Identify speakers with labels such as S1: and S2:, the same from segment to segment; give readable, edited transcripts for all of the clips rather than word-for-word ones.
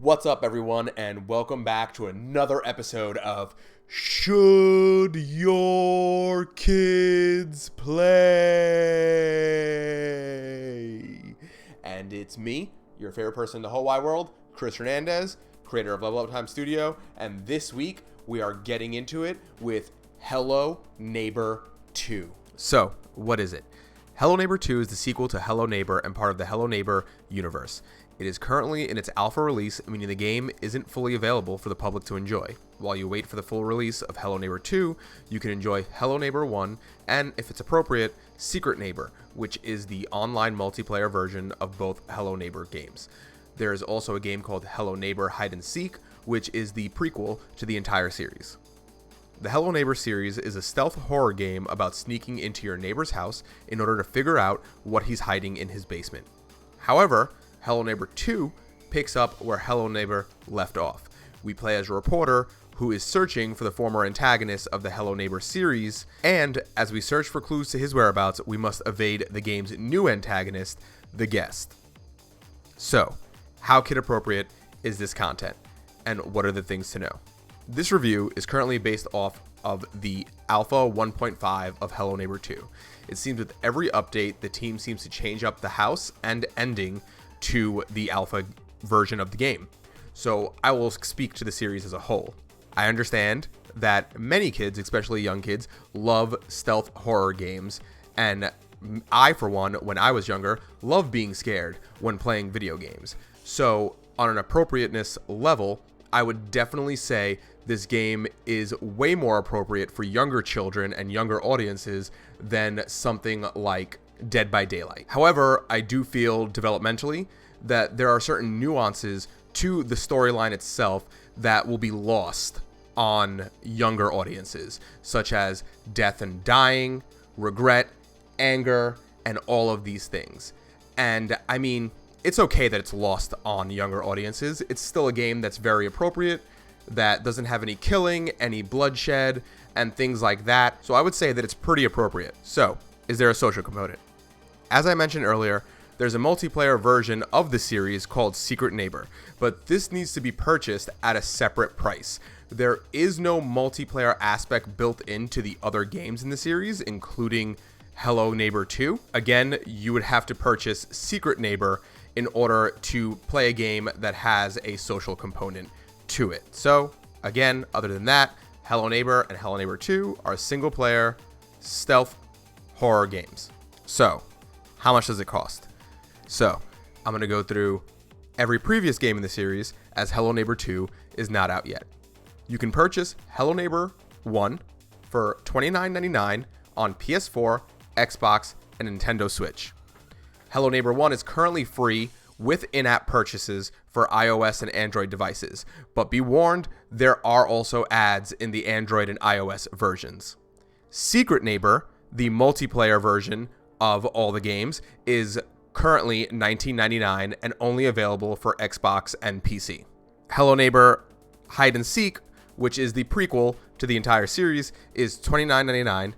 S1: What's up, everyone, and welcome back to another episode of Should Your Kids Play? And it's me, your favorite person in the whole wide world, Chris Hernandez, creator of Level Up Time Studio, and this week we are getting into it with Hello Neighbor 2. So, what is it? Hello Neighbor 2 is the sequel to Hello Neighbor and part of the Hello Neighbor universe. It is currently in its alpha release, meaning the game isn't fully available for the public to enjoy. While you wait for the full release of Hello Neighbor 2, you can enjoy Hello Neighbor 1 and, if it's appropriate, Secret Neighbor, which is the online multiplayer version of both Hello Neighbor games. There is also a game called Hello Neighbor Hide and Seek, which is the prequel to the entire series. The Hello Neighbor series is a stealth horror game about sneaking into your neighbor's house in order to figure out what he's hiding in his basement. However, Hello Neighbor 2 picks up where Hello Neighbor left off. We play as a reporter who is searching for the former antagonist of the Hello Neighbor series, and as we search for clues to his whereabouts, we must evade the game's new antagonist, the Guest. So, how kid appropriate is this content, and what are the things to know? This review is currently based off of the Alpha 1.5 of Hello Neighbor 2. It seems with every update, the team seems to change up the house and ending to the alpha version of the game. So I will speak to the series as a whole. I understand that many kids, especially young kids, love stealth horror games, and I, for one, when I was younger, loved being scared when playing video games. So on an appropriateness level, I would definitely say this game is way more appropriate for younger children and younger audiences than something like Dead by Daylight. However, I do feel developmentally that there are certain nuances to the storyline itself that will be lost on younger audiences, such as death and dying, regret, anger, and all of these things. And I mean, it's okay that it's lost on younger audiences. It's still a game that's very appropriate, that doesn't have any killing, any bloodshed, and things like that. So I would say that it's pretty appropriate. So, is there a social component? As I mentioned earlier, there's a multiplayer version of the series called Secret Neighbor, but this needs to be purchased at a separate price. There is no multiplayer aspect built into the other games in the series, including Hello Neighbor 2. Again, you would have to purchase Secret Neighbor in order to play a game that has a social component to it. So, again, other than that, Hello Neighbor and Hello Neighbor 2 are single-player stealth horror games. So, how much does it cost? So, I'm going to go through every previous game in the series, as Hello Neighbor 2 is not out yet. You can purchase Hello Neighbor 1 for $29.99 on PS4, Xbox, and Nintendo Switch. Hello Neighbor 1 is currently free with in-app purchases for iOS and Android devices, but be warned, there are also ads in the Android and iOS versions. Secret Neighbor, the multiplayer version of all the games, is currently $19.99 and only available for Xbox and PC. Hello Neighbor Hide and Seek, which is the prequel to the entire series, is $29.99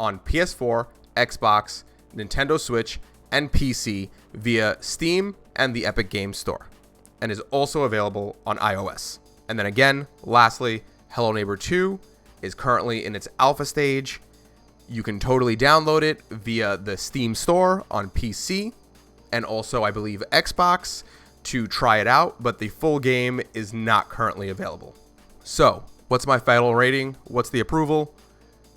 S1: on PS4, Xbox, Nintendo Switch, and PC via Steam and the Epic Games Store, and is also available on iOS. And then again, lastly, Hello Neighbor 2 is currently in its alpha stage. You can totally download it via the Steam store on PC and also, I believe, Xbox to try it out, but the full game is not currently available. So, what's my final rating? What's the approval?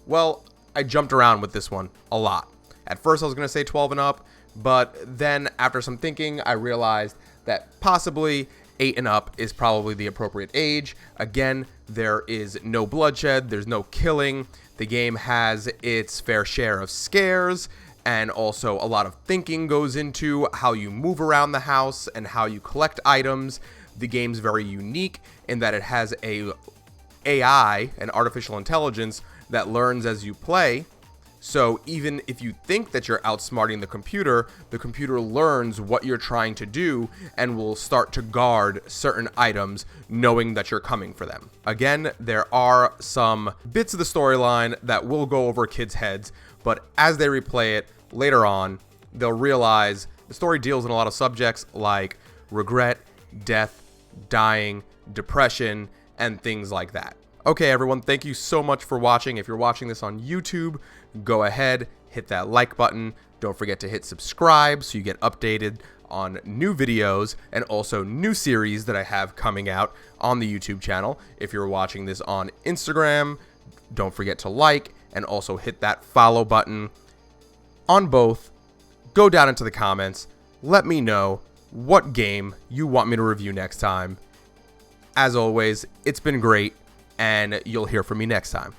S1: Well, I jumped around with this one a lot. At first, I was going to say 12 and up, but then after some thinking, I realized that possibly 8 and up is probably the appropriate age. Again, there is no bloodshed, there's no killing. The game has its fair share of scares, and also a lot of thinking goes into how you move around the house and how you collect items. The game's very unique in that it has a AI, an artificial intelligence, that learns as you play. So even if you think that you're outsmarting the computer learns what you're trying to do and will start to guard certain items knowing that you're coming for them. Again, there are some bits of the storyline that will go over kids' heads, but as they replay it later on, they'll realize the story deals in a lot of subjects like regret, death, dying, depression, and things like that. Okay, everyone, thank you so much for watching. If you're watching this on YouTube, go ahead, hit that like button. Don't forget to hit subscribe so you get updated on new videos and also new series that I have coming out on the YouTube channel. If you're watching this on Instagram, don't forget to like and also hit that follow button on both. Go down into the comments. Let me know what game you want me to review next time. As always, it's been great, and you'll hear from me next time.